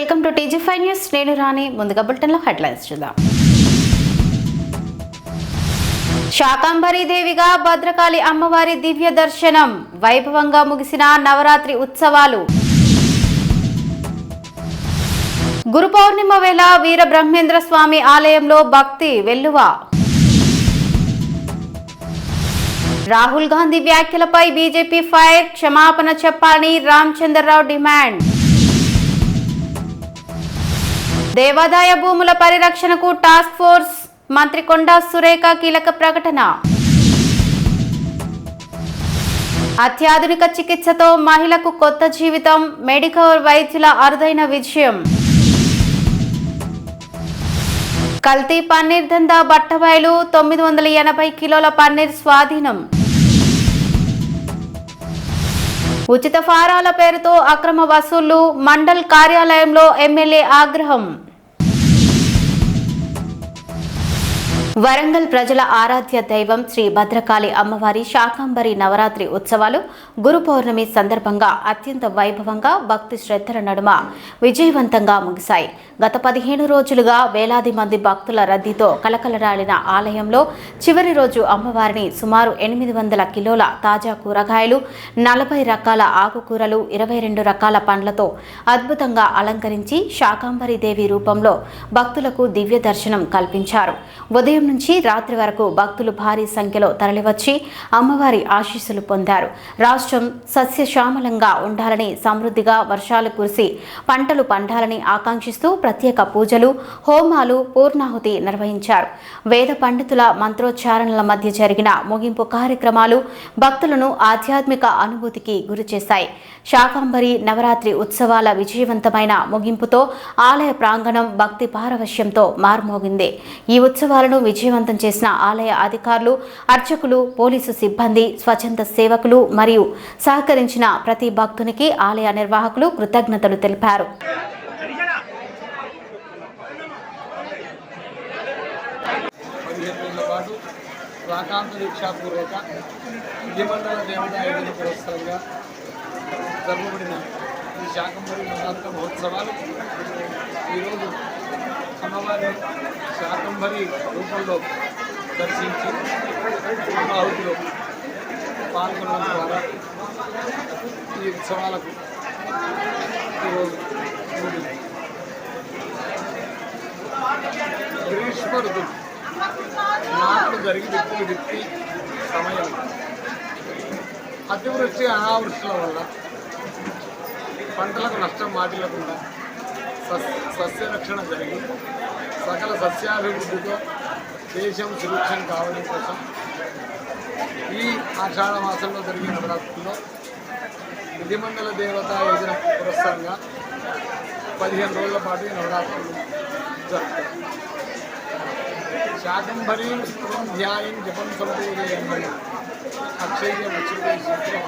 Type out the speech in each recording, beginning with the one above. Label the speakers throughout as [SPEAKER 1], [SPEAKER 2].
[SPEAKER 1] Welcome to టీజీ5 news. నేను రాణి. ముందుగా బులెటిన్లో హెడ్లైన్స్ చూద్దాం. శాకంబరీ దేవిగా భద్రకాళి అమ్మవారి దివ్య దర్శనం. వైభవంగా ముగిసిన నవరాత్రి ఉత్సవాలు. గురు పౌర్ణిమ వేళ వీర బ్రహ్మేంద్ర స్వామి ఆలయంలో భక్తి వెల్లువ. రాహుల్ గాంధీ వ్యాఖ్యలపై బీజేపీ ఫైర్. క్షమాపణ చెప్పాలని రామచంద్రరావు డిమాండ్. దేవాదాయ భూముల పరిరక్షణకు టాస్క్ ఫోర్స్. మంత్రి కొండా సురేఖ కీలక ప్రకటన. అత్యాధునిక చికిత్సతో మహిళకు కొత్త జీవితం. మెడికవర్ వైద్యుల అరుదైన విజయం. కల్తీ పన్నీర్ దందా బట్టబయలు. 980 కిలోల పన్నీర్ స్వాధీనం. ఉచిత ఫారాల పేరుతో అక్రమ వసూళ్లు. మండల్ కార్యాలయంలో ఎమ్మెల్యే ఆగ్రహం. వరంగల్ ప్రజల ఆరాధ్య దైవం శ్రీ భద్రకాళి అమ్మవారి శాకంబరి నవరాత్రి ఉత్సవాలు గురు పౌర్ణమి సందర్భంగా అత్యంత వైభవంగా భక్తి శ్రద్ధల నడుమ విజయవంతంగా ముగిశాయి. గత 15 రోజులుగా వేలాది మంది భక్తుల రద్దీతో కలకలరాలిన ఆలయంలో చివరి రోజు అమ్మవారిని సుమారు 800 కిలోల తాజా కూరగాయలు, 40 రకాల ఆకుకూరలు, 22 రకాల పండ్లతో అద్భుతంగా అలంకరించి శాకంబరి దేవి రూపంలో భక్తులకు దివ్య దర్శనం కల్పించారు. ఉదయం నుంచి రాత్రి వరకు భక్తులు భారీ సంఖ్యలో తరలివచ్చి అమ్మవారి ఆశీస్సులు పొందారు. రాష్ట్రం సస్యశ్యామలంగా ఉండాలని, సమృద్ధిగా వర్షాలు కురిసి పంటలు పండాలని ఆకాంక్షిస్తూ ప్రత్యేక పూజలు, హోమాలు, పూర్ణాహుతి నిర్వహించారు. వేద పండితుల మంత్రోచ్చారణల మధ్య జరిగిన ముగింపు కార్యక్రమాలు భక్తులను ఆధ్యాత్మిక అనుభూతికి గురిచేశాయి. శాకంబరి నవరాత్రి ఉత్సవాల విజయవంతమైన ముగింపుతో ఆలయ ప్రాంగణం భక్తి పారవశ్యంతో మార్మోగింది. ఈ ఉత్సవాలను విజయవంతం చేసిన ఆలయ అధికారులు, అర్చకులు, పోలీసు సిబ్బంది, స్వచ్ఛంద సేవకులు మరియు సహకరించిన ప్రతి భక్తునికి ఆలయ నిర్వాహకులు కృతజ్ఞతలు తెలిపారు.
[SPEAKER 2] జరగబడిన ఈ శాకంబరి నవరాత్రి మహోత్సవాలు ఈరోజు అమ్మవారి శాకంబరి రూపంలో దర్శించి ఆహుతిలో పాల్గొనడం ద్వారా ఈ ఉత్సవాలకు ఈరోజు గ్రీష్మ ఋతువు నాట్లు జరిగి విత్తి సమయం అతివృష్టి అనావృష్టిల వల్ల పంటలకు నష్టం వాటిల్లకుండా సస్యరక్షణ జరిగి సకల సస్యాభివృద్ధితో దేశం సురక్షం కావడం కోసం ఈ ఆషాఢ మాసంలో జరిగిన నవరాత్రుల్లో విధిమండల దేవతా యోజన పురస్సరంగా 15 రోజుల పాటు ఈ నవరాత్రులు జరుగుతాయి. శాకంబరీం స్తవం ధ్యాయం జపం సమతేజయమని అక్షయ లక్ష్మీ సూత్రం.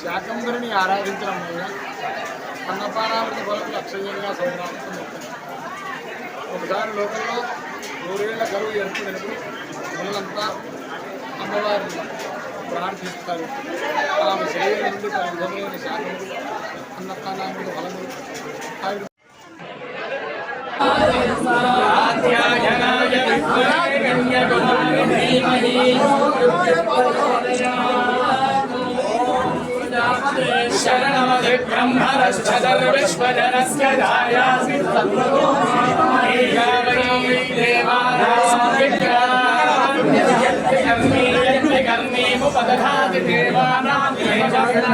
[SPEAKER 2] శాకంబరిని ఆరాధించడం వల్ల అన్నపానామృత ఫలం అక్షయంగా సంప్రాప్తం. ఒకసారి లోకంలో 100 ఏళ్ల కరువు ఏర్పడినప్పుడు పిల్లలంతా అమ్మవారిని ప్రార్థిస్తారు. ఆమె శరీరం నుండి తన విధమైన శాకంబరి అన్నపానామృత ఫలములు
[SPEAKER 3] शरणमदि ब्रह्मरश्च सर्वविश्वजनस्य जायासि देवानां देवानां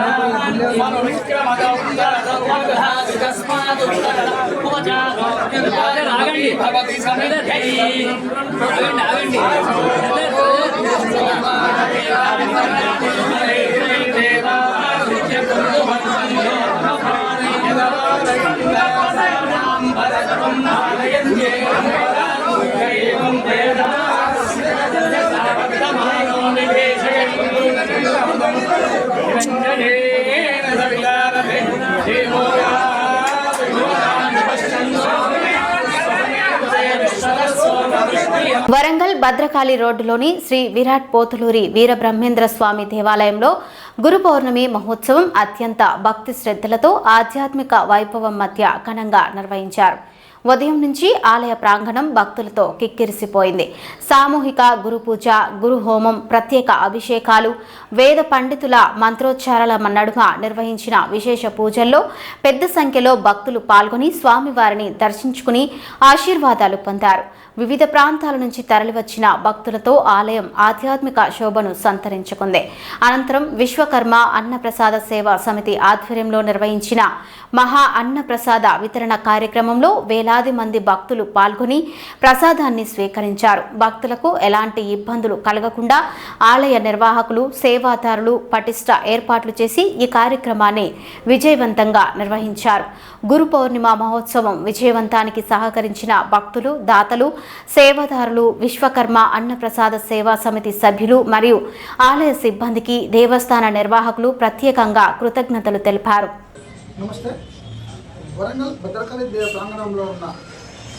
[SPEAKER 3] मनोविक्रमदौन्दरदौन्दरदि तस्मादुत्तरभवति भवति समिधै
[SPEAKER 1] వరంగల్ భద్రకాళి రోడ్డులోని శ్రీ విరాట్ పోతులూరి వీరబ్రహ్మేంద్ర స్వామి దేవాలయంలో గురు పౌర్ణమి మహోత్సవం అత్యంత భక్తి శ్రద్ధలతో ఆధ్యాత్మిక వైభవం మధ్య ఘనంగా నిర్వహించారు. ఉదయం నుంచి ఆలయ ప్రాంగణం భక్తులతో కిక్కిరిసిపోయింది. సామూహిక గురు పూజ, గురు హోమం, ప్రత్యేక అభిషేకాలు, వేద పండితుల మంత్రోచ్చారాల నడుమ నిర్వహించిన విశేష పూజల్లో పెద్ద సంఖ్యలో భక్తులు పాల్గొని స్వామివారిని దర్శించుకుని ఆశీర్వాదాలు పొందారు. వివిధ ప్రాంతాల నుంచి తరలివచ్చిన భక్తులతో ఆలయం ఆధ్యాత్మిక శోభను సంతరించుకుంది. అనంతరం విశ్వకర్మ అన్నప్రసాద సేవా సమితి ఆధ్వర్యంలో నిర్వహించిన మహా అన్నప్రసాద వితరణ కార్యక్రమంలో వేలాది మంది భక్తులు పాల్గొని ప్రసాదాన్ని స్వీకరించారు. భక్తులకు ఎలాంటి ఇబ్బందులు కలగకుండా ఆలయ నిర్వాహకులు, సేవాదారులు పటిష్ట ఏర్పాట్లు చేసి ఈ కార్యక్రమాన్ని విజయవంతంగా నిర్వహించారు. గురు పౌర్ణిమ మహోత్సవం విజయవంతానికి సహకరించిన భక్తులు, దాతలు, సేవాదారులు, విశ్వకర్మ అన్నప్రసాద సేవా సమితి సభ్యులు మరియు ఆలయ సిబ్బందికి దేవస్థాన నిర్వాహకులు ప్రత్యేకంగా కృతజ్ఞతలు తెలిపారు.
[SPEAKER 2] నమస్తే. వరంగల్ భద్రకాళి దేవ ప్రాంగణంలో ఉన్న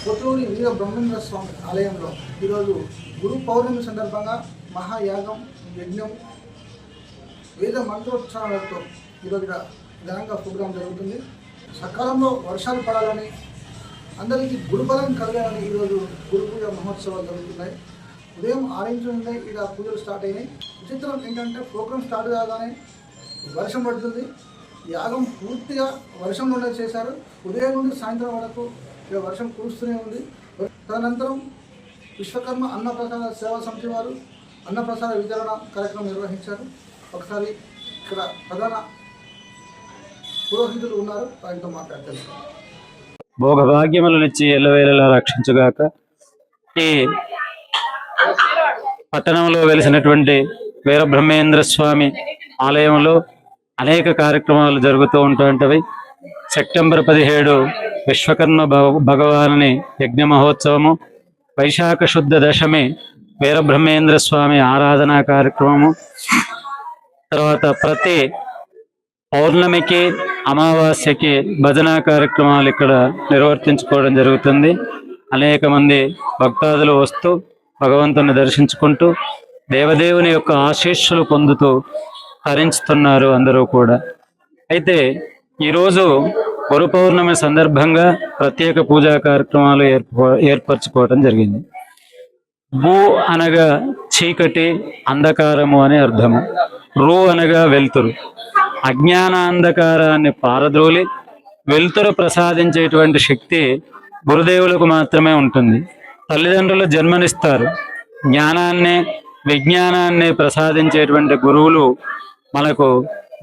[SPEAKER 2] పోతులూరి వీర బ్రహ్మేంద్ర స్వామి ఆలయంలో ఈరోజు గురు పౌర్ణమి సందర్భంగా మహాయాగం, యజ్ఞం, వేద మంత్రోచ్చారాలతో ఈరోజు ఘనంగా ప్రోగ్రాం జరుగుతుంది. సకాలంలో వర్షాలు పడాలని, అందరికీ గురుబలం కలగాలని ఈరోజు గురు పూజ మహోత్సవాలు జరుగుతున్నాయి. ఉదయం 6 నుండి ఇక్కడ పూజలు స్టార్ట్ అయినాయి. విచిత్రం ఏంటంటే ప్రోగ్రాం స్టార్ట్ కాగానే వర్షం పడుతుంది. యాగం పూర్తిగా వర్షంలోనే చేశారు. ఉదయం నుండి సాయంత్రం వరకు ఇక వర్షం కురుస్తూనే ఉంది. తదనంతరం విశ్వకర్మ అన్నప్రసాద సేవా సమితి వారు అన్నప్రసాద వితరణ కార్యక్రమం నిర్వహించారు. ఒకసారి ఇక్కడ ప్రధాన పురోహితులు ఉన్నారు, ఆయనతో మాట్లాడతారు.
[SPEAKER 4] భోగభాగ్యములనిచ్చి ఎల్లవేళలా రక్షించుగాక. ఈ పట్టణంలో వెలిసినటువంటి వీరబ్రహ్మేంద్ర స్వామి ఆలయంలో అనేక కార్యక్రమాలు జరుగుతూ ఉంటుంటవి. సెప్టెంబర్ 17 విశ్వకర్మ భగవానుని యజ్ఞ మహోత్సవము, వైశాఖ శుద్ధ దశమి వీరబ్రహ్మేంద్ర స్వామి ఆరాధనా కార్యక్రమము, తర్వాత ప్రతి పౌర్ణమికి, అమావాస్యకి భజనా కార్యక్రమాలు ఇక్కడ నిర్వర్తించుకోవడం జరుగుతుంది. అనేక మంది భక్తాదులు వస్తూ భగవంతుని దర్శించుకుంటూ దేవదేవుని యొక్క ఆశీస్సులు పొందుతూ తరించుతున్నారు అందరూ కూడా. అయితే ఈరోజు గురు పౌర్ణమి సందర్భంగా ప్రత్యేక పూజా కార్యక్రమాలు ఏర్పరచుకోవడం జరిగింది. భూ అనగా చీకటి, అంధకారము అని అర్థము. రు అనగా వెలుతురు. అజ్ఞానాంధకారాన్ని పారద్రోలి వెలుతురు ప్రసాదించేటువంటి శక్తి గురుదేవులకు మాత్రమే ఉంటుంది. తల్లిదండ్రులు జన్మనిస్తారు. జ్ఞానాన్ని, విజ్ఞానాన్ని ప్రసాదించేటువంటి గురువులు మనకు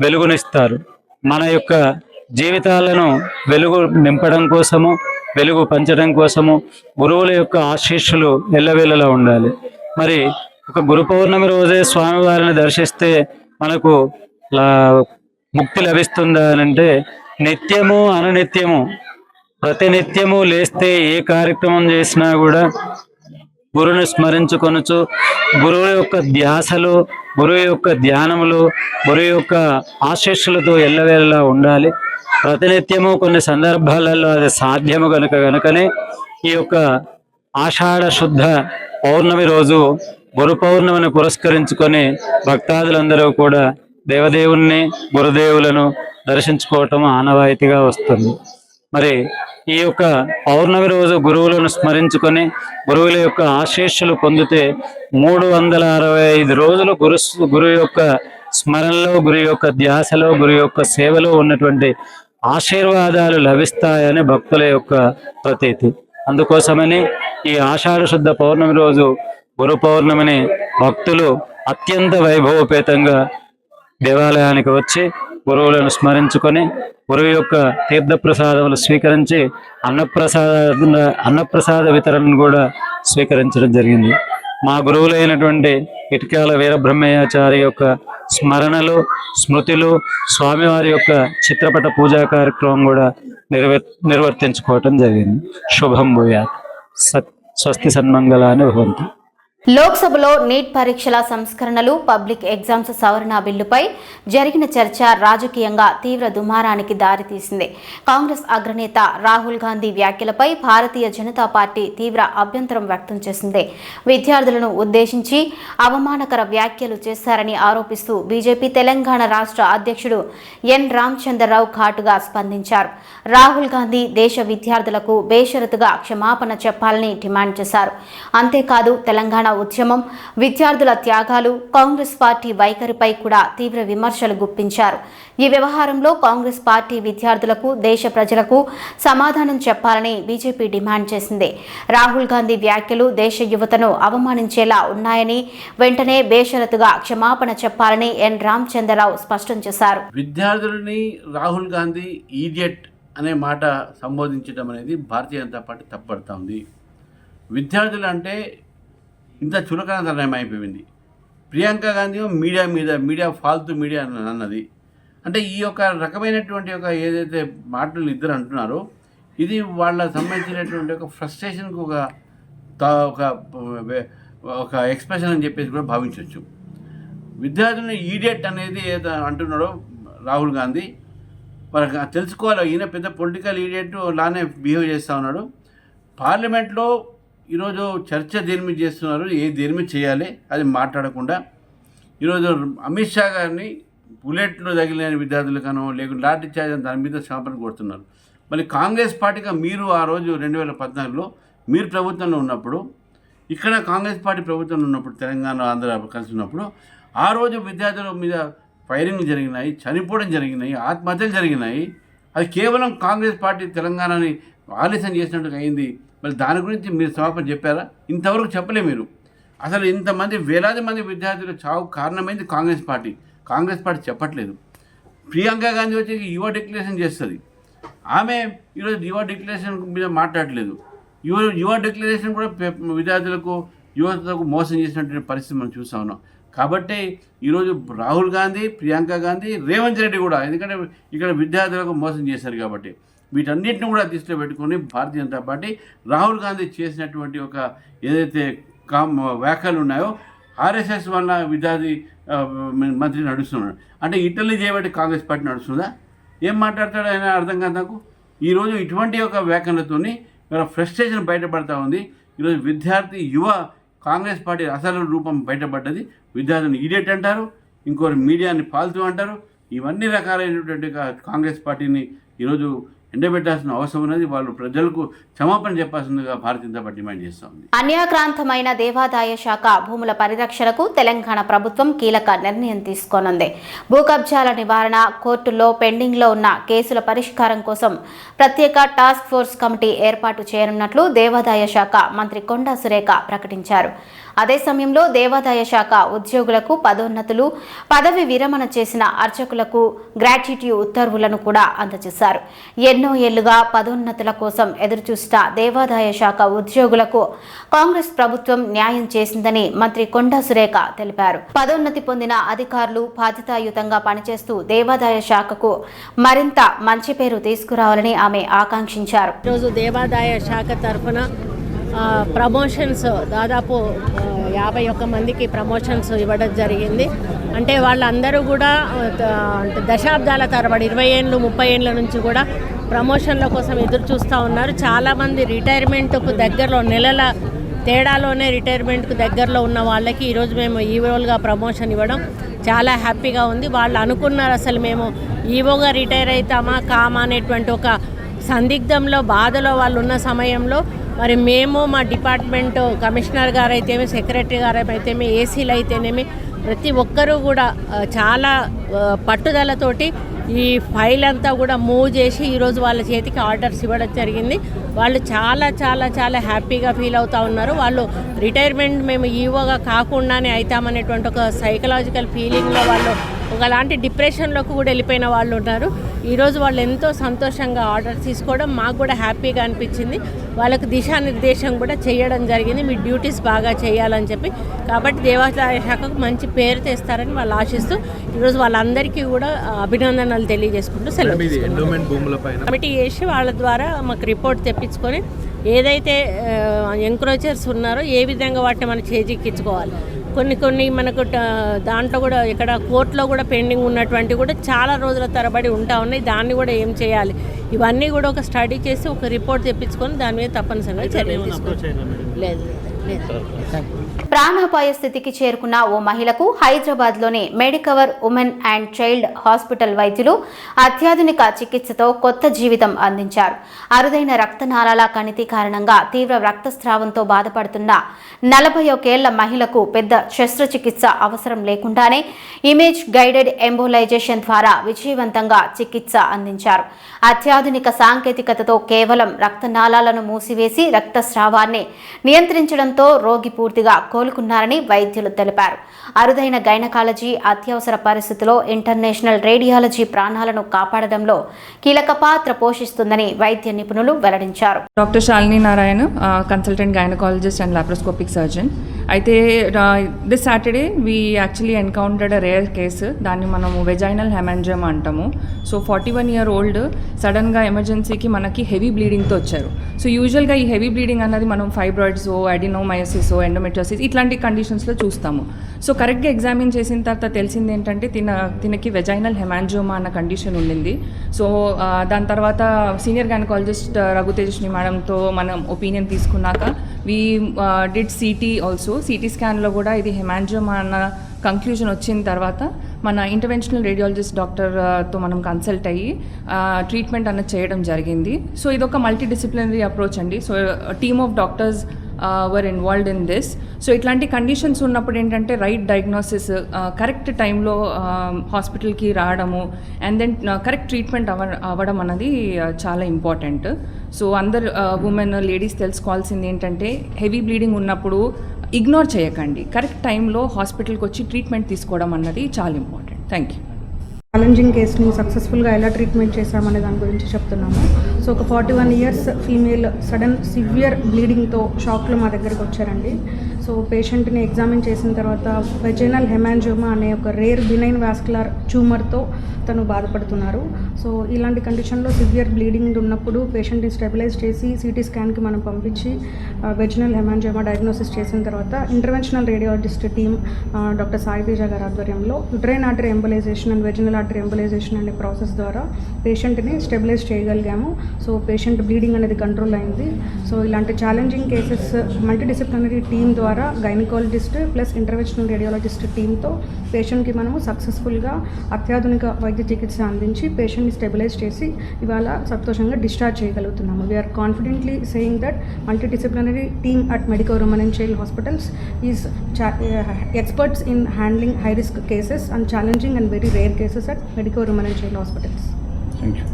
[SPEAKER 4] వెలుగునిస్తారు. మన యొక్క జీవితాలను వెలుగు నింపడం కోసము, వెలుగు పంచడం కోసము గురువుల యొక్క ఆశీస్సులు ఎల్లవేళలా ఉండాలి. మరి ఒక గురు పౌర్ణమి రోజే స్వామివారిని దర్శిస్తే మనకు ముక్తి లభిస్తుందా అని అంటే, నిత్యము అననిత్యము ప్రతినిత్యము లేస్తే ఏ కార్యక్రమం చేసినా కూడా గురువుని స్మరించుకొనొచ్చు. గురువు యొక్క ధ్యాసలు, గురువు యొక్క ధ్యానములు, గురువు యొక్క ఆశీస్సులతో ఎల్లవేళలా ఉండాలి. ప్రతినిత్యము కొన్ని సందర్భాలలో అది సాధ్యము గనుకనే ఈ యొక్క ఆషాఢ శుద్ధ పౌర్ణమి రోజు గురు పౌర్ణమిని పురస్కరించుకొని భక్తాదులందరూ కూడా దేవదేవుల్ని, గురుదేవులను దర్శించుకోవటం ఆనవాయితీగా వస్తుంది. మరి ఈ యొక్క పౌర్ణమి రోజు గురువులను స్మరించుకొని గురువుల యొక్క ఆశీస్సులు పొందితే 365 రోజులు గురు యొక్క స్మరణలో, గురు యొక్క ధ్యాసలో, గురు యొక్క సేవలో ఉన్నటువంటి ఆశీర్వాదాలు లభిస్తాయని భక్తుల యొక్క ప్రతీతి. అందుకోసమని ఈ ఆషాఢ శుద్ధ పౌర్ణమి రోజు గురు పౌర్ణమిని భక్తులు అత్యంత వైభవపేతంగా దేవాలయానికి వచ్చి గురువులను స్మరించుకొని గురువు యొక్క తీర్థప్రసాదములు స్వీకరించి అన్నప్రసాద వితరణను కూడా స్వీకరించడం జరిగింది. మా గురువులైనటువంటి ఇటికాల వీరబ్రహ్మయ్యాచారి యొక్క స్మరణలు, స్మృతులు, స్వామివారి యొక్క చిత్రపట పూజా కార్యక్రమం కూడా నిర్వర్తించుకోవటం జరిగింది. శుభం భూయాత్. స్వస్తి సన్మంగళాని భవంతు.
[SPEAKER 1] లోక్సభలో నీట్ పరీక్షల సంస్కరణలు, పబ్లిక్ ఎగ్జామ్స్ సవరణ బిల్లుపై జరిగిన చర్చ రాజకీయంగా తీవ్ర దుమారానికి దారితీసింది. కాంగ్రెస్ అగ్రనేత రాహుల్ గాంధీ వ్యాఖ్యలపై భారతీయ జనతా పార్టీ తీవ్ర అభ్యంతరం వ్యక్తం చేసింది. విద్యార్థులను ఉద్దేశించి అవమానకర వ్యాఖ్యలు చేశారని ఆరోపిస్తూ బీజేపీ తెలంగాణ రాష్ట్ర అధ్యక్షుడు ఎన్ రామచంద్రరావు ఘాటుగా స్పందించారు. రాహుల్ గాంధీ దేశ విద్యార్థులకు బేషరతుగా క్షమాపణ చెప్పాలని డిమాండ్ చేశారు. అంతేకాదు తెలంగాణ ఉద్యమం, విద్యార్థుల త్యాగాలు, కాంగ్రెస్ పార్టీ వైఖరిపై కూడా తీవ్ర విమర్శలు గుప్పించారు. ఈ వ్యవహారంలో కాంగ్రెస్ పార్టీ విద్యార్థులకు, దేశ ప్రజలకు సమాధానం చెప్పాలని బీజేపీ డిమాండ్ చేసింది. రాహుల్ గాంధీ వ్యాఖ్యలు దేశ యువతను అవమానించేలా ఉన్నాయని, వెంటనే బేషరతుగా క్షమాపణ చెప్పాలని ఎన్ రామచంద్రరావు స్పష్టం చేశారు.
[SPEAKER 5] విద్యార్థులని రాహుల్ గాంధీ ఈడియట్ అనే మాట సంబోధించడం అనేది భారతీయ జనతా పార్టీ తప్పబడతా ఉంది. విద్యార్థులు అంటే ఇంత చులకనతనం అయిపోయింది. ప్రియాంక గాంధీ మీడియా ఫాల్తూ మీడియా అన్నది. అంటే ఈ యొక్క రకమైనటువంటి ఒక ఏదైతే మాటలు ఇద్దరు అంటున్నారో ఇది వాళ్ళ సంబంధించినటువంటి ఒక ఫ్రస్ట్రేషన్కు ఒక ఎక్స్ప్రెషన్ అని చెప్పేసి కూడా భావించవచ్చు. విద్యార్థులను ఈడియట్ అనేది ఏదో అంటున్నాడో రాహుల్ గాంధీ మనకు తెలుసుకోవాలి. ఈయన పెద్ద పొలిటికల్ ఈడియట్ లానే బిహేవ్ చేస్తూ ఉన్నాడు. పార్లమెంట్లో ఈరోజు చర్చ దేని మీద చేస్తున్నారు, దేని మీద చేయాలి అది మాట్లాడకుండా ఈరోజు అమిత్ షా గారిని బుల్లెట్లు తగిలిన విద్యార్థులకనో లేకుంటే లాఠీ చార్జ్ దాని మీద క్షమాపణ కొడుతున్నారు. మళ్ళీ కాంగ్రెస్ పార్టీగా మీరు ఆ రోజు 2014లో మీరు ప్రభుత్వంలో ఉన్నప్పుడు, ఇక్కడ కాంగ్రెస్ పార్టీ ప్రభుత్వంలో ఉన్నప్పుడు, తెలంగాణ ఆంధ్ర కలిసి ఉన్నప్పుడు ఆ రోజు విద్యార్థుల మీద ఫైరింగ్లు జరిగినాయి, చనిపోవడం జరిగినాయి, ఆత్మహత్యలు జరిగినాయి. అది కేవలం కాంగ్రెస్ పార్టీ తెలంగాణని ఆలస్యం చేసినట్టుగా అయింది. మరి దాని గురించి మీరు క్షమాపణ చెప్పారా? ఇంతవరకు చెప్పలే మీరు. అసలు ఇంతమంది వేలాది మంది విద్యార్థులు చావు కారణమైంది కాంగ్రెస్ పార్టీ చెప్పట్లేదు. ప్రియాంక గాంధీ వచ్చి యువ డిక్లరేషన్ చేస్తుంది. ఆమె ఈరోజు యువ డిక్లరేషన్ మీద మాట్లాడలేదు. యువ డిక్లరేషన్ కూడా విద్యార్థులకు, యువతకు మోసం చేసినటువంటి పరిస్థితి మనం చూస్తూ ఉన్నాం. కాబట్టి ఈరోజు రాహుల్ గాంధీ, ప్రియాంక గాంధీ, రేవంత్ రెడ్డి కూడా, ఎందుకంటే ఇక్కడ విద్యార్థులకు మోసం చేశారు కాబట్టి వీటన్నిటిని కూడా దృష్టిలో పెట్టుకొని భారతీయ జనతా పార్టీ రాహుల్ గాంధీ చేసినటువంటి ఒక ఏదైతే వ్యాఖ్యలు ఉన్నాయో ఆర్ఎస్ఎస్ వల్ల విద్యార్థి మంత్రి నడుస్తున్నాడు అంటే ఇటలీ చేయబట్టి కాంగ్రెస్ పార్టీ నడుస్తుందా? ఏం మాట్లాడతాడో ఆయన అర్థం కాదు నాకు. ఈరోజు ఇటువంటి ఒక వ్యాఖ్యలతోని ఫ్రస్ట్రేషన్ బయటపడతా ఉంది. ఈరోజు విద్యార్థి యువ కాంగ్రెస్ పార్టీ అసలు రూపం బయటపడ్డది. విద్యార్థిని ఈడియట్ అంటారు, ఇంకోరు మీడియాని ఫాల్తూ అంటారు. ఇవన్నీ రకాలైనటువంటి కాంగ్రెస్ పార్టీని ఈరోజు ఎండబెట్టాల్సిన అవసరం ఉన్నది. వాళ్ళు ప్రజలకు క్షమాపణ చెప్పాల్సిందిగా భారతీయ జనతా పార్టీ డిమాండ్ చేస్తూ ఉంది.
[SPEAKER 1] అన్యాక్రాంతమైన దేవాదాయ శాఖ భూముల పరిరక్షణకు తెలంగాణ ప్రభుత్వం కీలక నిర్ణయం తీసుకోనుంది. భూ కబ్జాల నివారణ, కోర్టుల్లో పెండింగ్లో ఉన్న కేసుల పరిష్కారం కోసం ప్రత్యేక టాస్క్ ఫోర్స్ కమిటీ ఏర్పాటు చేయనున్నట్లు దేవాదాయ శాఖ మంత్రి కొండా సురేఖ ప్రకటించారు. అదే సమయంలో దేవాదాయ శాఖ ఉద్యోగులకు పదోన్నతులు, పదవి విరమణ చేసిన అర్చకులకు గ్రాట్యుటీ ఉత్తర్వులను కూడా అందజేశారు. ఎన్నో ఏళ్లుగా పదోన్నతుల కోసం ఎదురుచూసిన దేవాదాయ శాఖ ఉద్యోగులకు కాంగ్రెస్ ప్రభుత్వం న్యాయం చేసిందని మంత్రి కొండా సురేఖ తెలిపారు. పదోన్నతి పొందిన అధికారులు బాధ్యతాయుతంగా పనిచేస్తూ దేవాదాయ శాఖకు మరింత మంచి పేరు తీసుకురావాలని ఆమె ఆకాంక్షించారు.
[SPEAKER 6] ఈరోజు దేవాదాయ శాఖ తరఫున ప్రమోషన్స్ దాదాపు 51 మందికి ప్రమోషన్స్ ఇవ్వడం జరిగింది. అంటే వాళ్ళందరూ కూడా దశాబ్దాల తరబడి 20 ఏళ్ళు 30 ఏళ్ళ నుంచి కూడా ప్రమోషన్ల కోసం ఎదురు చూస్తూ ఉన్నారు. చాలామంది రిటైర్మెంట్కు దగ్గరలో నెలల తేడాలోనే రిటైర్మెంట్కు దగ్గరలో ఉన్న వాళ్ళకి ఈరోజు మేము ఈవోలుగా ప్రమోషన్ ఇవ్వడం చాలా హ్యాపీగా ఉంది. వాళ్ళు అనుకున్నారు అసలు మేము ఈవోగా రిటైర్ అవుతామా కామా అనేటువంటి ఒక సందిగ్ధంలో బాధలో వాళ్ళు ఉన్న సమయంలో మరి మేము మా డిపార్ట్మెంట్ కమిషనర్ గారు అయితేమి, సెక్రటరీ గారు అయితేమి, ఏసీలు అయితేనేమి ప్రతి ఒక్కరూ కూడా చాలా పట్టుదలతోటి ఈ ఫైల్ అంతా కూడా మూవ్ చేసి ఈరోజు వాళ్ళ చేతికి ఆర్డర్స్ ఇవ్వడం జరిగింది. వాళ్ళు చాలా చాలా చాలా హ్యాపీగా ఫీల్ అవుతూ ఉన్నారు. వాళ్ళు రిటైర్మెంట్ మేము ఈవోగా కాకుండానే అవుతామనేటువంటి ఒక సైకలాజికల్ ఫీలింగ్లో వాళ్ళు ఒకలాంటి డిప్రెషన్లోకి కూడా వెళ్ళిపోయిన వాళ్ళు ఉన్నారు. ఈరోజు వాళ్ళు ఎంతో సంతోషంగా ఆర్డర్ తీసుకోవడం మాకు కూడా హ్యాపీగా అనిపించింది. వాళ్ళకు దిశానిర్దేశం కూడా చేయడం జరిగింది, మీ డ్యూటీస్ బాగా చేయాలని చెప్పి. కాబట్టి దేవాదాయ శాఖకు మంచి పేరు తెస్తారని వాళ్ళు ఆశిస్తూ ఈరోజు వాళ్ళందరికీ కూడా అభినందనలు తెలియజేసుకుంటూ సెలవు కమిటీ చేసి వాళ్ళ ద్వారా మాకు రిపోర్ట్ తెప్పించుకొని ఏదైతే ఎంక్రోచర్స్ ఉన్నారో ఏ విధంగా వాటిని మనం చేజిక్కించుకోవాలి. కొన్ని మనకు దాంట్లో కూడా ఇక్కడ కోర్టులో కూడా పెండింగ్ ఉన్నటువంటి కూడా చాలా రోజుల తరబడి ఉంటా ఉన్నాయి. దాన్ని కూడా ఏం చేయాలి, ఇవన్నీ కూడా ఒక స్టడీ చేసి ఒక రిపోర్ట్ తెప్పించుకొని దాని మీద తప్పనిసరిగా చర్యలు తీసుకోవాలి. లేదు.
[SPEAKER 1] ప్రాణాపాయ స్థితికి చేరుకున్న ఓ మహిళకు హైదరాబాద్లోని Medicover women and child hospital వైద్యులు అత్యాధునిక చికిత్సతో కొత్త జీవితం అందించారు. అరుదైన రక్తనాళాల కణితి కారణంగా తీవ్ర రక్తస్రావంతో బాధపడుతున్న 41 ఏళ్ల మహిళకు పెద్ద శస్త్రచికిత్స అవసరం లేకుండానే ఇమేజ్ గైడెడ్ ఎంబోలైజేషన్ ద్వారా విజయవంతంగా చికిత్స అందించారు. అత్యాధునిక సాంకేతికతతో కేవలం రక్తనాళాలను మూసివేసి రక్తస్రావాన్ని నియంత్రించడంతో రోగి పూర్తిగా కోలుకున్నారని వైద్యులు తెలిపారు. అరుదైన గైనకాలజీ అత్యవసర పరిస్థితుల్లో ఇంటర్నేషనల్ రేడియాలజీ ప్రాణాలను కాపాడడంలో కీలక పాత్ర పోషిస్తుందని వైద్య నిపుణులు వెల్లడించారు.
[SPEAKER 7] Doctor Shalini Narayana, consultant gynaecologist and laparoscopic surgeon. అయితే this Saturday we actually encountered a rare case. దాన్ని మనము వెజైనల్ హెమాంజియోమా అంటాము. సో 41 year old సడన్గా ఎమర్జెన్సీకి మనకి హెవీ బ్లీడింగ్తో వచ్చారు. సో యూజువల్గా ఈ హెవీ బ్లీడింగ్ అన్నది మనం ఫైబ్రాయిడ్స్, అడినోమయోసిస్, ఎండోమెట్రియోసిస్ ఇట్లాంటి కండిషన్స్లో చూస్తాము. సో కరెక్ట్గా ఎగ్జామిన్ చేసిన తర్వాత తెలిసింది ఏంటంటే తినకి వెజైనల్ హెమాంజియోమా అన్న కండిషన్ ఉండింది. సో దాని తర్వాత సీనియర్ గైనకాలజిస్ట్ రఘుతేజస్ని మేడంతో మనం ఒపీనియన్ తీసుకున్నాక we did CT also. CT స్కాన్లో కూడా ఇది హెమాంజియోమా అన్న కంక్లూజన్ వచ్చిన తర్వాత మన ఇంటర్వెన్షనల్ రేడియాలజిస్ట్ డాక్టర్తో మనం కన్సల్ట్ అయ్యి ట్రీట్మెంట్ అన్నది చేయడం జరిగింది. సో ఇదొక మల్టీ డిసిప్లినరీ అప్రోచ్ అండి. So team of doctors were involved in this. So ఇట్లాంటి కండిషన్స్ ఉన్నప్పుడు ఏంటంటే రైట్ డయాగ్నోసిస్, కరెక్ట్ టైంలో హాస్పిటల్కి రావడము అండ్ దెన్ కరెక్ట్ ట్రీట్మెంట్ అవ్వడం అన్నది చాలా ఇంపార్టెంట్. సో అందరు ఉమెన్ లేడీస్ తెలుసుకోవాల్సింది ఏంటంటే హెవీ బ్లీడింగ్ ఉన్నప్పుడు ఇగ్నోర్ చేయకండి, కరెక్ట్ టైంలో హాస్పిటల్కి వచ్చి ట్రీట్మెంట్ తీసుకోవడం అన్నది చాలా ఇంపార్టెంట్. Thank you.
[SPEAKER 8] ఛాలెంజింగ్ కేస్ని సక్సెస్ఫుల్గా ఎలా ట్రీట్మెంట్ చేశామనే దాని గురించి చెప్తున్నాము. సో ఒక 41 years ఫీమేల్ సడన్ సివియర్ బ్లీడింగ్తో షాక్లో మా దగ్గరికి వచ్చారండి. సో పేషెంట్ని ఎగ్జామిన్ చేసిన తర్వాత వెజైనల్ హెమాంజియోమా అనే ఒక రేర్ బినైన్ వాస్కులర్ ట్యూమర్తో తను బాధపడుతున్నారు. సో ఇలాంటి కండిషన్లో సివియర్ బ్లీడింగ్ ఉన్నప్పుడు పేషెంట్ని స్టెబిలైజ్ చేసి సిటీ స్కాన్కి మనం పంపించి వెజైనల్ హెమాంజియోమా డయాగ్నోసిస్ చేసిన తర్వాత interventional radiologist team doctor Sai Teja గారి ఆధ్వర్యంలో uterine artery embolisation and vaginal artery embolisation అనే ప్రాసెస్ ద్వారా పేషెంట్ని స్టెబిలైజ్ చేయగలిగాము. సో పేషెంట్ బ్లీడింగ్ అనేది కంట్రోల్ అయింది. సో ఇలాంటి ఛాలెంజింగ్ కేసెస్ మల్టీడిసిప్లినరీ టీమ్ ద్వారా గైనకాలజిస్ట్ ప్లస్ ఇంటర్వెన్షనల్ రేడియాలజిస్ట్ టీమ్తో పేషెంట్కి మనము సక్సెస్ఫుల్గా అత్యాధునిక వైద్య చికిత్స అందించి పేషెంట్ని స్టెబిలైజ్ చేసి ఇవాళ సంతోషంగా డిశ్చార్జ్ చేయగలుగుతున్నాము. We are confidently saying that multidisciplinary team at Medicover women and child hospitals is experts in handling high risk cases and challenging and very rare cases at Medicover Women and Child Hospitals.
[SPEAKER 5] Thank you.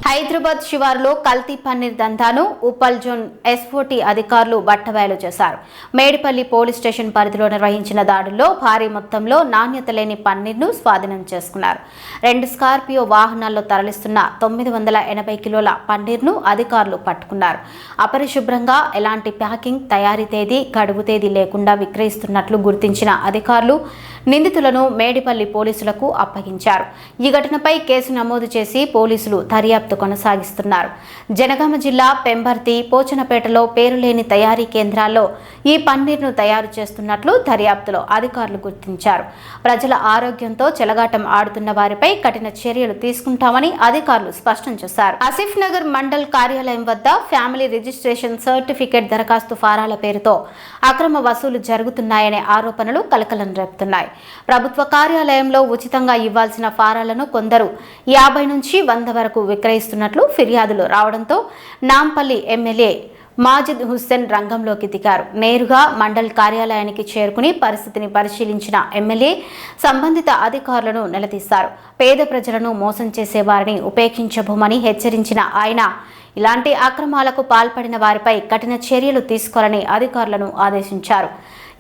[SPEAKER 1] Hyderabad శివారులో కల్తీ paneer దందాను Uppal zone SOT అధికారులు బట్టబయలు చేశారు. Medipalli police station పరిధిలో నిర్వహించిన దాడుల్లో భారీ మొత్తంలో నాణ్యత లేని పన్నీర్ను స్వాధీనం చేసుకున్నారు. 2 స్కార్పియో వాహనాల్లో తరలిస్తున్న 980 కిలోల పన్నీర్ను అధికారులు పట్టుకున్నారు. అపరిశుభ్రంగా ఎలాంటి ప్యాకింగ్, తయారీ తేదీ, గడువు తేదీ లేకుండా విక్రయిస్తున్నట్లు గుర్తించిన అధికారులు నిందితులను మేడిపల్లి పోలీసులకు అప్పగించారు. ఈ ఘటనపై కేసు నమోదు చేసి పోలీసులు దర్యాప్తు కొనసాగిస్తున్నారు. జనగామ జిల్లా పెంబర్తి, పోచనపేటలో పేరులేని తయారీ కేంద్రాల్లో ఈ పన్నీర్ను తయారు చేస్తున్నట్లు దర్యాప్తులో అధికారులు గుర్తించారు. ప్రజల ఆరోగ్యంతో చెలగాటం ఆడుతున్న వారిపై కఠిన చర్యలు తీసుకుంటామని అధికారులు స్పష్టం చేశారు. ఆసిఫ్ నగర్ మండల్ కార్యాలయం వద్ద ఫ్యామిలీ రిజిస్ట్రేషన్ సర్టిఫికేట్ దరఖాస్తు ఫారాల పేరుతో అక్రమ వసూలు జరుగుతున్నాయనే ఆరోపణలు కలకలం రేపుతున్నాయి. ప్రభుత్వ కార్యాలయంలో ఉచితంగా ఇవ్వాల్సిన ఫారాలను కొందరు 50 నుంచి 100 వరకు విక్రయిస్తున్నట్లు ఫిర్యాదులు రావడంతో నాంపల్లి ఎమ్మెల్యే మాజిద్ హుస్సేన్ రంగంలోకి దిగారు. నేరుగా మండల్ కార్యాలయానికి చేరుకుని పరిస్థితిని పరిశీలించిన ఎమ్మెల్యే సంబంధిత అధికారులను నిలదీశారు. పేద ప్రజలను మోసం చేసే వారిని ఉపేక్షించబోమని హెచ్చరించిన ఆయన ఇలాంటి అక్రమాలకు పాల్పడిన వారిపై కఠిన చర్యలు తీసుకోవాలని అధికారులను ఆదేశించారు.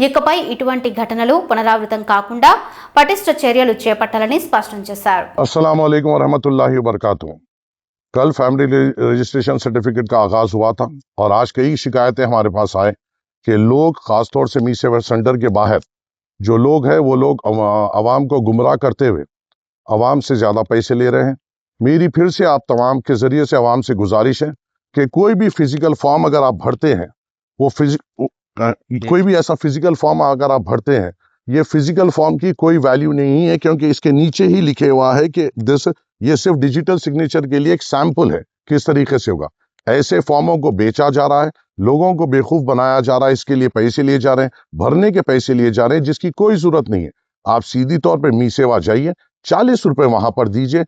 [SPEAKER 1] ఇకపై ఇటువంటి ఘటనలు పునరావృతం కాకుండా పటిష్ట చర్యలు చేపట్టాలని స్పష్టం చేశారు.
[SPEAKER 9] अस्सलाम वालेकुम रहमतुल्लाहि व बरकातुहू। कल फैमिली रजिस्ट्रेशन सर्टिफिकेट का आगाज हुआ था और आज कई शिकायतें हमारे पास आए कि लोग खासतौर से मी सेवा सेंटर के बाहर जो लोग हैं वो लोग आवाम को गुमराह करते हुए आवाम से ज़्यादा पैसे ले रहे हैं। मेरी फिर से आप तमाम के ज़रिए से आवाम से गुजारिश है कि कोई भी फिजिकल फॉर्म अगर आप भरते हैं कोई भी ऐसा फिजिकल फॉर्म अगर आप भरते हैं, ये फिजिकल फॉर्म की कोई वैल्यू नहीं है, क्योंकि इसके नीचे ही लिखे हुआ है कि ये सिर्फ डिजिटल सिग्नेचर के लिए एक सैंपल है, किस तरीके से होगा। ऐसे फॉर्मों को बेचा जा रहा है, लोगों को बेवकूफ बनाया जा रहा है, इसके लिए पैसे लिए जा रहे हैं, भरने के पैसे लिए जा रहे हैं जिसकी कोई जरूरत नहीं है। आप सीधी तौर पे मी सेवा जाइए, 40 रुपए वहां पर दीजिए,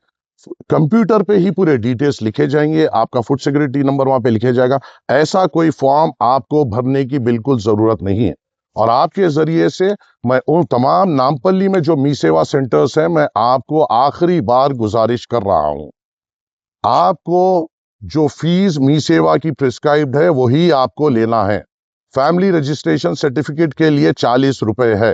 [SPEAKER 9] कंप्यूटर पे ही पूरे डिटेल्स लिखे जाएंगे, आपका फूड सिक्योरिटी नंबर वहां पे लिखे जाएगा। ऐसा कोई फॉर्म आपको भरने की बिल्कुल जरूरत नहीं है। और आपके जरिए से मैं उन तमाम नामपल्ली में जो मी सेवा सेंटर्स हैं, मैं आपको आखिरी बार गुजारिश कर रहा हूं, आपको जो फीस मी सेवा की प्रिस्क्राइब्ड है वही आपको लेना है। फैमिली रजिस्ट्रेशन सर्टिफिकेट के लिए 40 रुपए है।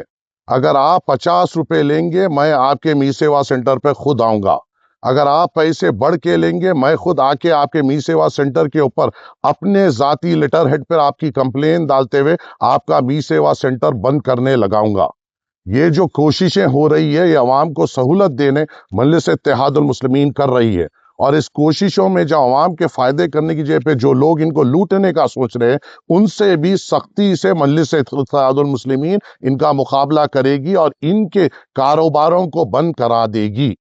[SPEAKER 9] अगर आप 50 रुपए लेंगे, मैं आपके मी सेवा सेंटर पे खुद आऊंगा। अगर आप पैसे बढ़ के लेंगे, मैं खुद आके आपके मी सेवा सेंटर के ऊपर अपने जाती लेटर हेड पर आपकी कंप्लेन डालते हुए आपका मी सेवा सेंटर बंद करने लगाऊंगा। ये जो कोशिशें हो रही है, ये अवाम को सहूलत देने मजलिस इत्तेहादुल मुस्लिमीन कर रही है, और इस कोशिशों में जो अवाम के फायदे करने की जगह पे जो लोग इनको लूटने का सोच रहे हैं, उनसे भी सख्ती से मजलिस इत्तेहादुल मुस्लिमीन इनका मुकाबला करेगी और इनके कारोबारों को बंद करा देगी।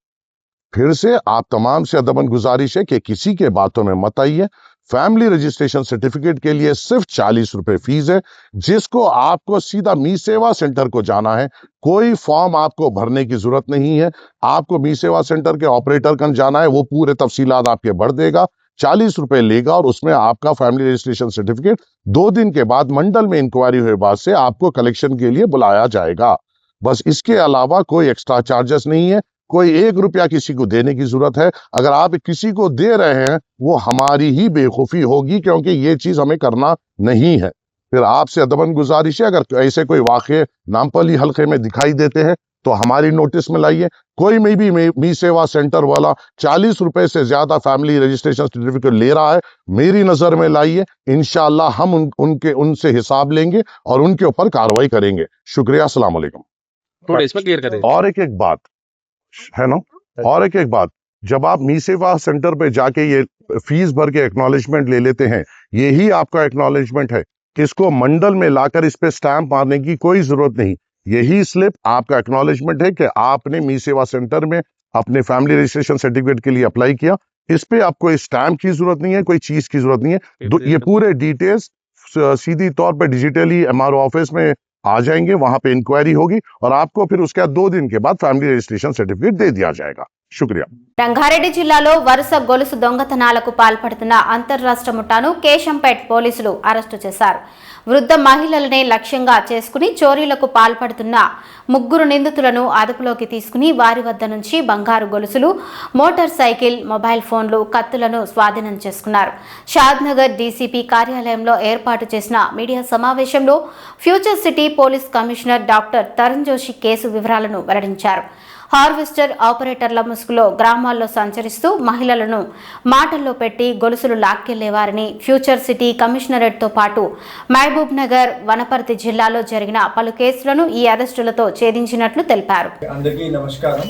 [SPEAKER 9] फिर से आप तमाम से अदबन गुजारिश है कि किसी के बातों में मत आइए। फैमिली रजिस्ट्रेशन सर्टिफिकेट के लिए सिर्फ 40 रुपए फीस है, जिसको आपको सीधा मी सेवा सेंटर को जाना है। कोई फॉर्म आपको भरने की जरूरत नहीं है। आपको मी सेवा सेंटर के ऑपरेटर का जाना है, वो पूरे तफसीलात आपके भर देगा, 40 रुपए लेगा और उसमें आपका फैमिली रजिस्ट्रेशन सर्टिफिकेट 2 दिन के बाद मंडल में इंक्वायरी हुए बाद से आपको कलेक्शन के लिए बुलाया जाएगा। बस इसके अलावा कोई एक्स्ट्रा चार्जेस नहीं है, कोई 1 रुपया किसी को देने की जरूरत है। अगर आप किसी को दे रहे हैं, वो हमारी ही बेवकूफ़ी होगी, क्योंकि ये चीज़ हमें करना नहीं है। फिर आपसे अदबन गुजारिश है, अगर ऐसे कोई वाक़े नामपल्ली हल्के में दिखाई देते हैं तो हमारी नोटिस में लाइए। कोई में भी मी सेवा सेंटर वाला 40 रुपए से ज्यादा फैमिली रजिस्ट्रेशन सर्टिफिकेट ले रहा है, मेरी नजर में लाइए। इंशाअल्लाह हम उनसे हिसाब लेंगे और उनके ऊपर कार्रवाई करेंगे। शुक्रिया, अस्सलाम वालेकुम।
[SPEAKER 10] थोड़ा इसमें क्लियर करें।
[SPEAKER 9] और एक बात है ना, और एक बात, जब आप मी सेवा सेंटर पे जाके ये फीस भर के एक्नॉलेजमेंट ले लेते हैं, यही आपका एक्नॉलेजमेंट है। इसको मंडल में लाकर इस पे स्टैंप मारने की कोई जरूरत नहीं। यही स्लिप आपका एक्नॉलेजमेंट है कि आपने मी सेवा सेंटर में अपने फैमिली रजिस्ट्रेशन सर्टिफिकेट के लिए अप्लाई किया। इस पे आपको स्टैंप की जरूरत नहीं है, कोई चीज की जरूरत नहीं है। ये पूरे डिटेल्स सीधी तौर पे डिजिटली एमआरओ ऑफिस में आ जाएंगे, वहां पे इंक्वायरी होगी और आपको फिर उसके बाद 2 दिन के बाद फैमिली रजिस्ट्रेशन सर्टिफिकेट दे दिया जाएगा। शुक्रिया।
[SPEAKER 1] రంగారెడ్డి జిల్లాలో వరుస గొలుసు దొంగతనాలకు పాల్పడుతున్న అంతర్రాష్ట్ర ముఠాను కేశంపేట్ పోలీసులు అరెస్టు చేశారు. వృద్ధ మహిళలనే లక్ష్యంగా చేసుకుని చోరీలకు పాల్పడుతున్న 3 నిందితులను అదుపులోకి తీసుకుని వారి వద్ద నుంచి బంగారు గొలుసులు, మోటార్ సైకిల్, మొబైల్ ఫోన్లు, కత్తులను స్వాధీనం చేసుకున్నారు. షాద్నగర్ డీసీపీ కార్యాలయంలో ఏర్పాటు చేసిన మీడియా సమావేశంలో future city police commissioner doctor Tarun Joshi case వివరాలను వెల్లడించారు. హార్వెస్టర్ ఆపరేటర్ల ముసుగులో గ్రామాల్లో సంచరిస్తూ మహిళలను మాటల్లో పెట్టి గొలుసులు లాక్కెళ్లేవారని, ఫ్యూచర్ సిటీ కమిషనరేట్తో పాటు మహబూబ్ నగర్, వనపర్తి జిల్లాలో జరిగిన పలు కేసులను ఈ అరెస్టులతో ఛేదించినట్లు తెలిపారు.
[SPEAKER 11] అందరికీ నమస్కారం.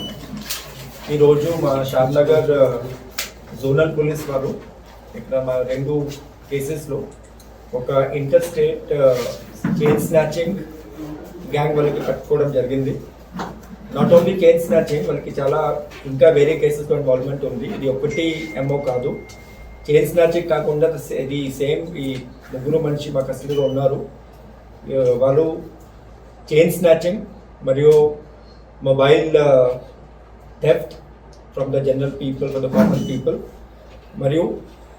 [SPEAKER 11] ఈరోజు మా షాద్నగర్ జోనల్ పోలీస్ వారు ఇక్కడ మా 2 కేసెస్లో ఒక inter state chain snatching gang వాళ్ళకి పట్టుకోవడం జరిగింది. నాట్ ఓన్లీ చైన్ స్నాచింగ్, వాళ్ళకి చాలా ఇంకా వేరే కేసెస్లో ఇన్వాల్వ్మెంట్ ఉంది. ఇది ఒకటి ఎంఓ కాదు. చైన్ స్నాచింగ్ కాకుండా ఇది సేమ్ ఈ 3 మనిషి మా కస్టడీలో ఉన్నారు. వాళ్ళు చైన్ స్నాచింగ్ మరియు mobile theft from the general people, from the common people, మరియు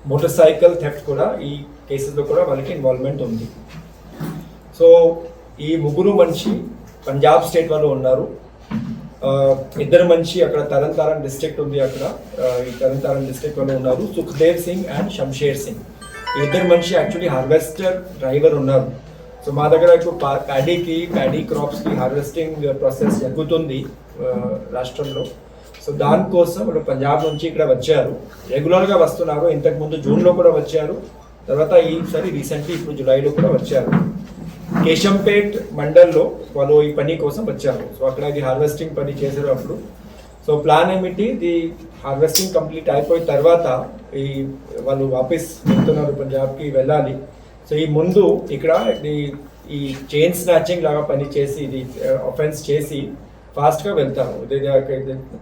[SPEAKER 11] మోటార్ సైకిల్ థెఫ్ట్ కూడా ఈ కేసెస్లో కూడా వాళ్ళకి ఇన్వాల్వ్మెంట్ ఉంది. సో ఈ 3 మనిషి పంజాబ్ స్టేట్ వాళ్ళు ఉన్నారు. 2 మనిషి అక్కడ తరణ్ తారన్ డిస్ట్రిక్ట్ ఉంది, అక్కడ ఈ తరణ్ తారన్ డిస్ట్రిక్ట్ వాళ్ళు ఉన్నారు, సుఖ్దేవ్ సింగ్ అండ్ షంషేర్ సింగ్. ఈ 2 మనిషి యాక్చువల్లీ హార్వెస్టర్ డ్రైవర్ ఉన్నారు. సో సో మా దగ్గర ఇప్పుడు ప్యాడీ క్రాప్స్కి హార్వెస్టింగ్ ప్రాసెస్ జరుగుతుంది రాష్ట్రంలో. సో దానికోసం ఇప్పుడు పంజాబ్ నుంచి ఇక్కడ వచ్చారు, రెగ్యులర్గా వస్తున్నారు. ఇంతకుముందు జూన్లో కూడా వచ్చారు, తర్వాత ఈసారి రీసెంట్లీ ఇప్పుడు జూలైలో కూడా వచ్చారు. కేశంపేట్ మండల్లో వాళ్ళు ఈ పని కోసం వచ్చారు. సో అక్కడ ఇది హార్వెస్టింగ్ పని చేశారు అప్పుడు. సో ప్లాన్ ఏమిటి, ఇది హార్వెస్టింగ్ కంప్లీట్ అయిపోయిన తర్వాత వాళ్ళు వాపస్ వెళ్తున్నారు, పంజాబ్కి వెళ్ళాలి. సో ఈ ముందు ఇక్కడ ఈ చైన్ స్నాచింగ్ లాగా పని చేసి ఇది అఫెన్స్ చేసి ఫాస్ట్గా వెళ్తారు.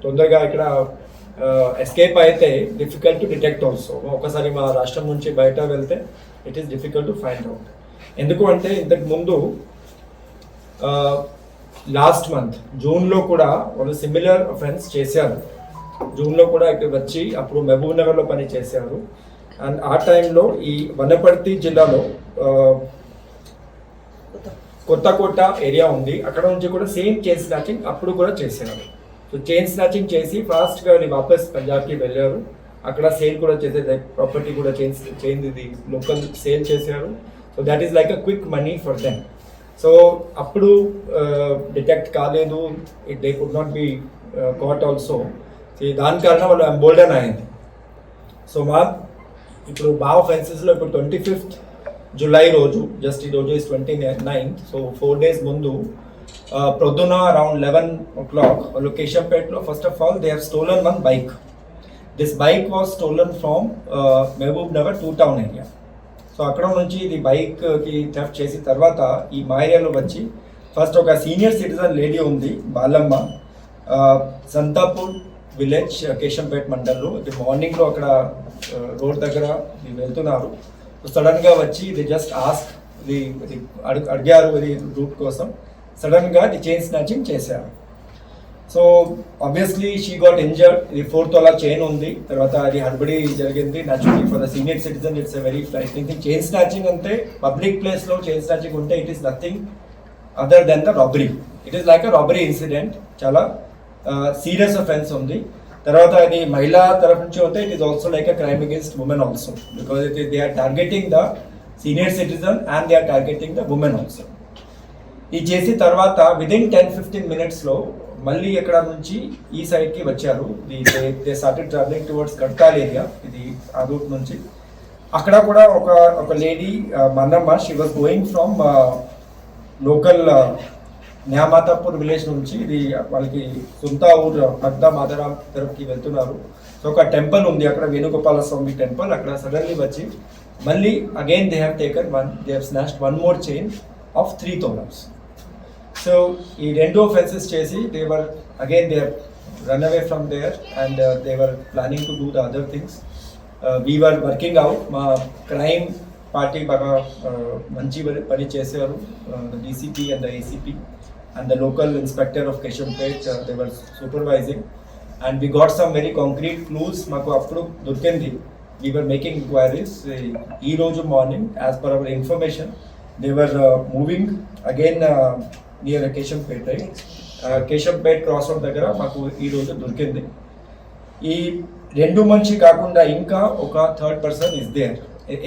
[SPEAKER 11] తొందరగా ఇక్కడ ఎస్కేప్ అయితే డిఫికల్ట్ టు డిటెక్ట్ ఆల్సో. ఒకసారి మా రాష్ట్రం నుంచి బయట వెళ్తే it is difficult to find out. ఎందుకు అంటే ఇంతకు ముందు లాస్ట్ మంత్ జూన్లో కూడా వాళ్ళు సిమిలర్ అఫెన్స్ చేశారు. జూన్లో కూడా ఇక్కడ వచ్చి అప్పుడు మహబూబ్ నగర్లో పని చేశారు. అండ్ ఆ టైంలో ఈ వనపర్తి జిల్లాలో కొత్తకోట ఏరియా ఉంది, అక్కడ నుంచి కూడా సేమ్ చైన్ స్నాచింగ్ అప్పుడు కూడా చేశారు. సో చైన్ స్నాచింగ్ చేసి ఫాస్ట్గా వాపస్ పంజాబ్కి వెళ్ళారు. అక్కడ సేల్ కూడా చేసే ప్రాపర్టీ కూడా చైన్ ఇది లోకల్ సేల్ చేశారు. So that is like a quick money for them. So అప్పుడు డిటెక్ట్ కాలేదు, they could not be caught also. దాని కారణం వాళ్ళు ఎంబోల్డన్ అయింది. సో ఇప్పుడు ఆఫెన్సెస్లో ఇప్పుడు 25th జూలై రోజు, జస్ట్ ఈ రోజు ఇస్ 29th, సో 4 days ముందు ప్రొద్దున అరౌండ్ 11 o'clock వాళ్ళు కేశంపేట్లో first of all they have stolen one bike. This bike was stolen from Mahabubnagar 2 town area. So అక్కడ నుంచి ఇది బైక్కి థెఫ్ట్ చేసిన తర్వాత ఈ మా ఏరియాలో వచ్చి ఫస్ట్ ఒక సీనియర్ సిటిజన్ లేడీ ఉంది, బాలమ్మ, సంతాపూర్ విలేజ్, కేశంపేట్ మండల్లో. ఇది మార్నింగ్లో అక్కడ రోడ్ దగ్గర వెళ్తున్నారు. సడన్గా వచ్చి ఇది జస్ట్ ఆస్క్ అడిగారు ఇది రూట్ కోసం. సడన్గా ఇది చైన్ స్నాచింగ్ చేశారు. So obviously she got injured. ఇది 4 తోలా చైన్ ఉంది, తర్వాత అది హడ్బడి జరిగింది. Naturally for the senior citizen it's a very frightening thing. Chain snatching అంటే పబ్లిక్ ప్లేస్లో చైన్ స్నాచింగ్ ఉంటే it is nothing other than the robbery. It is like a robbery incident, చాలా సీరియస్ అఫెన్స్ ఉంది. తర్వాత అది మహిళా తరఫు నుంచి ఉంటే it is also like a crime against women also, because they are targeting the senior citizen and they are targeting the women also. ఇది చేసి తర్వాత విదిన్ 10-15 minutesలో మళ్ళీ ఎక్కడ నుంచి ఈ సైడ్కి వచ్చారు. దే స్టార్టెడ్ ట్రావెలింగ్ టువర్డ్స్ గడ్కాల్ ఏరియా, ఇది ఆ రూట్ నుంచి. అక్కడ కూడా ఒక lady Mannamma, she was going from local Nyamatapur village నుంచి ఇది వాళ్ళకి సొంత ఊరు పద్దా మాధవరాం తరఫుకి వెళ్తున్నారు. సో ఒక టెంపుల్ ఉంది అక్కడ, వేణుగోపాల స్వామి టెంపుల్. అక్కడ సడన్లీ వచ్చి మళ్ళీ again they have snatched one more chain of 3 tolams. So ఈ 2 offenses చేసి they run away from there and they were planning to do the other things. We were working out. మా crime party బాగా మంచి పని చేశారు. DCP and the ACP and the local inspector of Keshampet, they were supervising, and we got some very concrete clues. Maku appudu dorkindi. We were making inquiries. Ee roju morning, as per our information, they were moving again near Keshampet, right? Keshampet crossroad దగ్గర మాకు ఈ రోజు దొరికింది. ఈ 2 మనిషి కాకుండా ఇంకా ఒక 3rd person is there.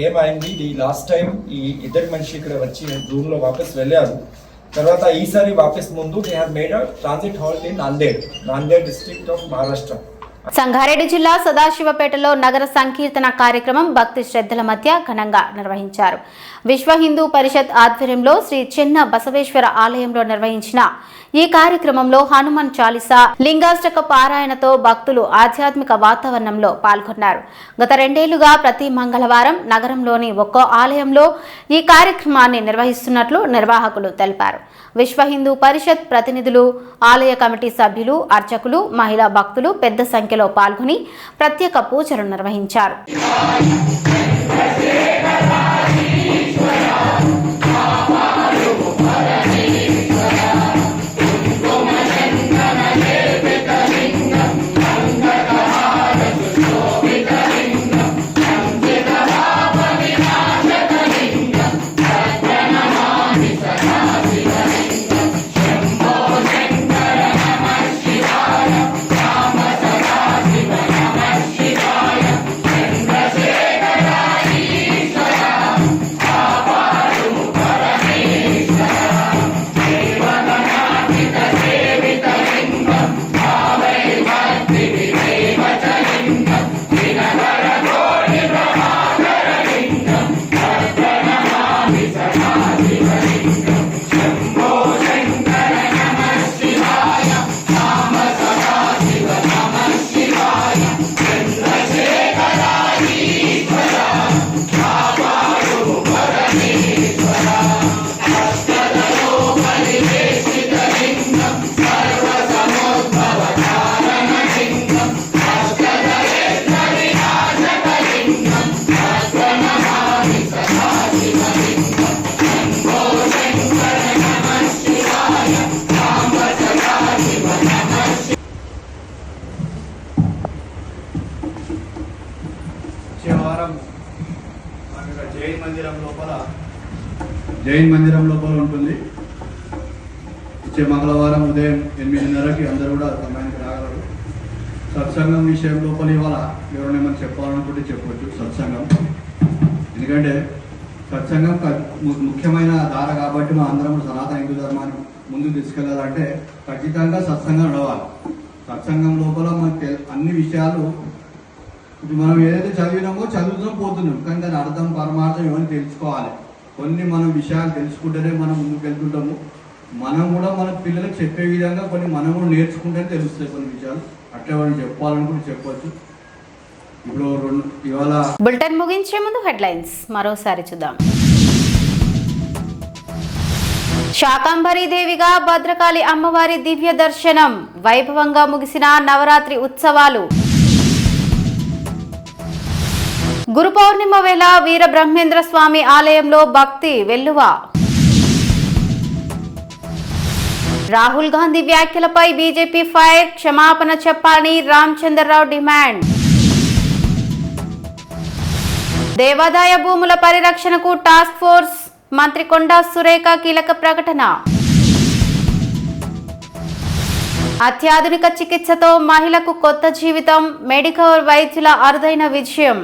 [SPEAKER 11] ఏమైంది, ఈ లాస్ట్ టైం ఈ 2 మనిషి ఇక్కడ వచ్చి జూన్లో వాపస్ వెళ్ళారు. తర్వాత ఈసారి వాపస్ ముందు they have made a transit halt in Nanded district of Maharashtra.
[SPEAKER 1] Sangareddy జిల్లా సదాశివపేటలో నగర సంకీర్తన కార్యక్రమం భక్తి శ్రద్ధల మధ్య ఘనంగా నిర్వహించారు. విశ్వ హిందూ పరిషత్ ఆధ్వర్యంలో శ్రీ చెన్న బసవేశ్వర ఆలయంలో నిర్వహించిన ఈ కార్యక్రమంలో హనుమాన్ చాలీసా, లింగాష్టక పారాయణతో భక్తులు ఆధ్యాత్మిక వాతావరణంలో పాల్గొన్నారు. గత 2 ఏళ్లుగా ప్రతి మంగళవారం నగరంలోని ఒక్కో ఆలయంలో ఈ కార్యక్రమాన్ని నిర్వహిస్తున్నట్లు నిర్వాహకులు తెలిపారు. విశ్వ హిందూ పరిషత్ ప్రతినిధులు, ఆలయ కమిటీ సభ్యులు, అర్చకులు, మహిళా భక్తులు పెద్ద సంఖ్యలో పాల్గొని ప్రత్యేక పూజలు నిర్వహించారు.
[SPEAKER 10] మంగళవారం జైన్ మందిరం లోపల ఉంటుంది. వచ్చే మంగళవారం ఉదయం 8:30కి అందరూ కూడా సమయానికి రాగలరు. సత్సంగం విషయం లోపల ఇవాళ ఎవరైనా మనం చెప్పాలనుకుంటే చెప్పవచ్చు. సత్సంగం ఎందుకంటే సత్సంగం ముఖ్యమైన ధార కాబట్టి మా అందరం సనాతన హిందూ ధర్మాన్ని ముందుకు తీసుకెళ్లాలంటే ఖచ్చితంగా సత్సంగం నడవాలి. సత్సంగం లోపల మనకి అన్ని విషయాలు ఇప్పుడు మనం ఏదైతే చదివినామో చదువుతూ పోతున్నాం, కానీ దాని అర్థం పరమార్థం ఇవన్నీ తెలుసుకోవాలి. కొన్ని మనం విషయాలు తెలుసుకుంటేనే మనం ముందుకు వెళ్తుంటాము. మనం కూడా మన పిల్లలకు చెప్పే విధంగా కొన్ని మనం కూడా నేర్చుకుంటేనే తెలుస్తాయి కొన్ని విషయాలు. అట్లా వాళ్ళు చెప్పాలనుకుంటే చెప్పవచ్చు. ఇప్పుడు ఇవాళ
[SPEAKER 1] బులెటిన్ ముగించే ముందు హెడ్లైన్స్ మరోసారి చూద్దాం. శాకంబరీ దేవిగా భద్రకాళి అమ్మవారి దివ్య దర్శనం, వైభవంగా ముగిసిన నవరాత్రి ఉత్సవాలు. గురు పౌర్ణిమ వేళ వీర బ్రహ్మేంద్ర స్వామి ఆలయంలో భక్తి వెల్లువ. రాహుల్ గాంధీ వ్యాఖ్యలపై బీజేపీ ఫైర్, క్షమాపణ చెప్పాలని రామచంద్రరావు డిమాండ్. దేవాదాయ భూముల పరిరక్షణకు టాస్క్ ఫోర్స్, మంత్రి కొండా సురేఖ కీలక ప్రకటన. అత్యాధునిక చికిత్సతో మహిళకు కొత్త జీవితం, మెడికవర్ వైద్యుల అరుదైన విజయం.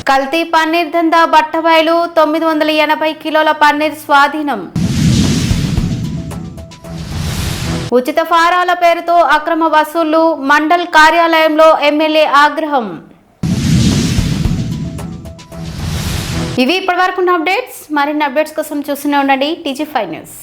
[SPEAKER 1] కల్తీ పన్నీర్ దందా బట్టబయలు, 980 కిలోల పన్నీర్ స్వాధీనం. ఉచిత ఫారాల పేరుతో అక్రమ వసూళ్లు, మండల్ కార్యాలయంలో ఎమ్మెల్యే ఆగ్రహం. ఇవి ఇప్పటివరకు అప్డేట్స్. మరిన్ని అప్డేట్స్ కోసం చూస్తూనే ఉండండి TG5 న్యూస్.